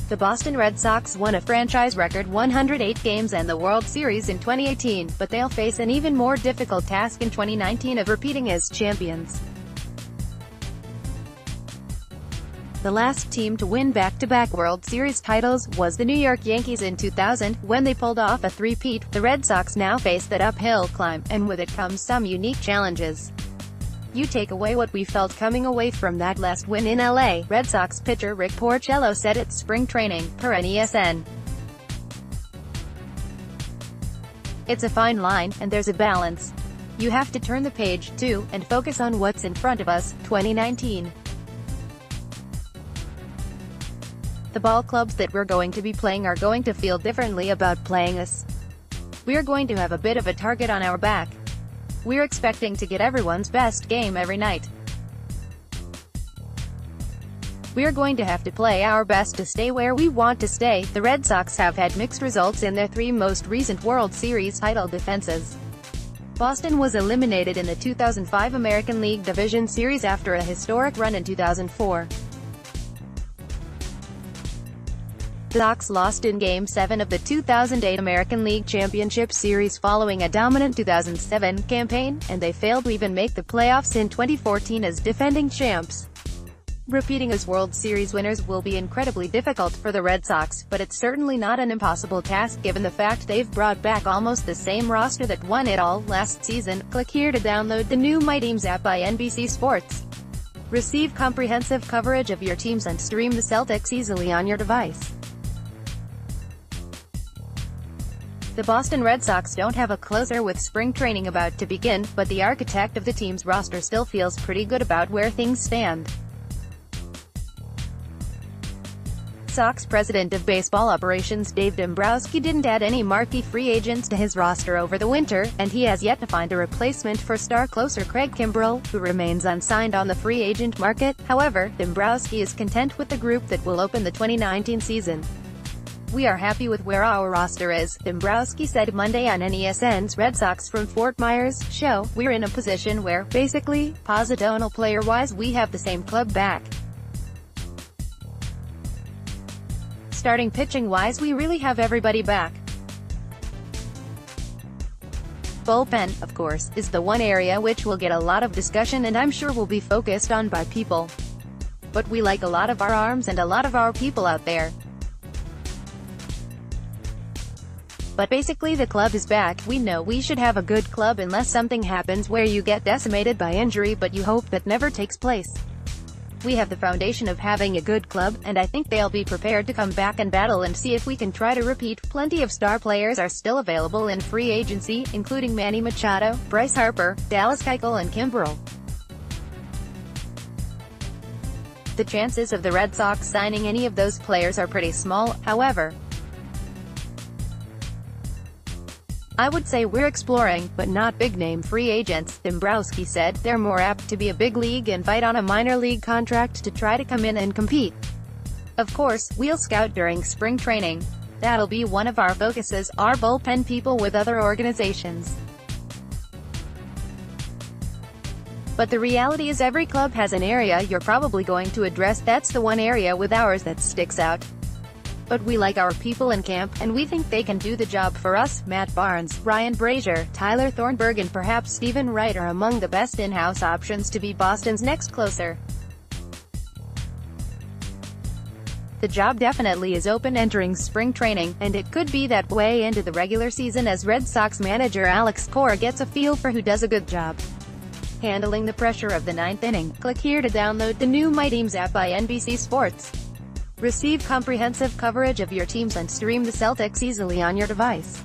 The Boston Red Sox won a franchise record 108 games and the World Series in 2018, but they'll face an even more difficult task in 2019 of repeating as champions. The last team to win back-to-back World Series titles was the New York Yankees in 2000, when they pulled off a three-peat. The Red Sox now face that uphill climb, and with it comes some unique challenges. You take away what we felt coming away from that last win in LA, Red Sox pitcher Rick Porcello said at spring training, per NESN. It's a fine line, and there's a balance. You have to turn the page, too, and focus on what's in front of us, 2019. The ball clubs that we're going to be playing are going to feel differently about playing us. We're going to have a bit of a target on our back. We're expecting to get everyone's best game every night. We're going to have to play our best to stay where we want to stay. The Red Sox have had mixed results in their three most recent World Series title defenses. Boston was eliminated in the 2005 American League Division Series after a historic run in 2004. The Sox lost in Game 7 of the 2008 American League Championship Series following a dominant 2007 campaign, and they failed to even make the playoffs in 2014 as defending champs. Repeating as World Series winners will be incredibly difficult for the Red Sox, but it's certainly not an impossible task given the fact they've brought back almost the same roster that won it all last season. Click here to download the new My Teams app by NBC Sports. Receive comprehensive coverage of your teams and stream the Celtics easily on your device. The Boston Red Sox don't have a closer with spring training about to begin, but the architect of the team's roster still feels pretty good about where things stand. Sox president of baseball operations Dave Dombrowski didn't add any marquee free agents to his roster over the winter, and he has yet to find a replacement for star closer Craig Kimbrel, who remains unsigned on the free agent market. However, Dombrowski is content with the group that will open the 2019 season. "We are happy with where our roster is," Dombrowski said Monday on NESN's Red Sox from Fort Myers show. "We're in a position where, basically, positional player-wise we have the same club back. Starting pitching-wise we really have everybody back. Bullpen, of course, is the one area which will get a lot of discussion and I'm sure will be focused on by people. But we like a lot of our arms and a lot of our people out there. But basically the club is back. We know we should have a good club unless something happens where you get decimated by injury, but you hope that never takes place. We have the foundation of having a good club, and I think they'll be prepared to come back and battle and see if we can try to repeat." Plenty of star players are still available in free agency, including Manny Machado, Bryce Harper, Dallas Keuchel and Kimbrel. The chances of the Red Sox signing any of those players are pretty small, however. "I would say we're exploring, but not big-name free agents," Dombrowski said. "They're more apt to be a big league and fight on a minor league contract to try to come in and compete. Of course, we'll scout during spring training. That'll be one of our focuses, our bullpen people with other organizations. But the reality is every club has an area you're probably going to address. That's the one area with ours that sticks out. But we like our people in camp, and we think they can do the job for us." Matt Barnes, Ryan Brazier, Tyler Thornburg and perhaps Stephen Wright are among the best in-house options to be Boston's next closer. The job definitely is open entering spring training, and it could be that way into the regular season as Red Sox manager Alex Cora gets a feel for who does a good job handling the pressure of the ninth inning. Click here to download the new My Teams app by NBC Sports. Receive comprehensive coverage of your teams and stream the Celtics easily on your device.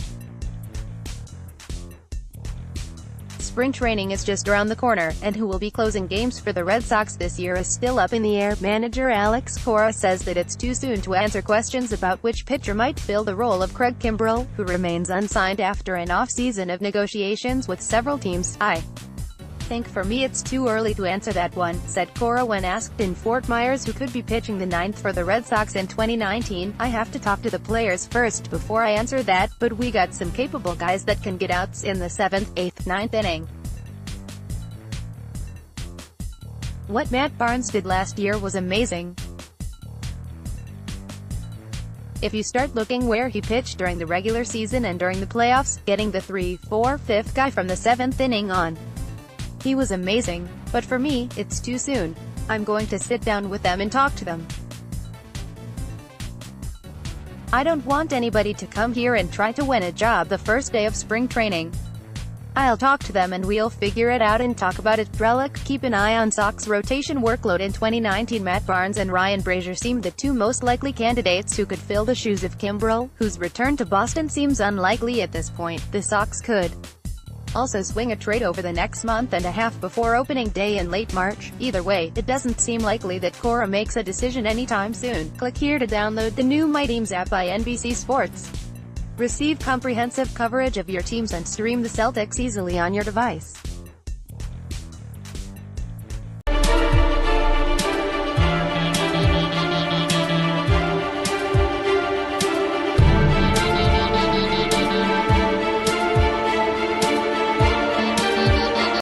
Spring training is just around the corner, and who will be closing games for the Red Sox this year is still up in the air. Manager Alex Cora says that it's too soon to answer questions about which pitcher might fill the role of Craig Kimbrel, who remains unsigned after an off-season of negotiations with several teams. "I think for me it's too early to answer that one," said Cora when asked in Fort Myers who could be pitching the ninth for the Red Sox in 2019. "I have to talk to the players first before I answer that, but we got some capable guys that can get outs in the 7th, 8th, 9th inning." What Matt Barnes did last year was amazing. If you start looking where he pitched during the regular season and during the playoffs, getting the 3, 4, 5th guy from the 7th inning on, he was amazing. But for me, it's too soon. I'm going to sit down with them and talk to them. I don't want anybody to come here and try to win a job the first day of spring training. I'll talk to them and we'll figure it out and talk about it. Relic, keep an eye on Sox rotation workload in 2019. Matt Barnes and Ryan Brazier seem the two most likely candidates who could fill the shoes of Kimbrel, whose return to Boston seems unlikely at this point. The Sox could also swing a trade over the next month and a half before opening day in late March. Either way, it doesn't seem likely that Cora makes a decision anytime soon. Click here to download the new My Teams app by NBC Sports. Receive comprehensive coverage of your teams and stream the Celtics easily on your device.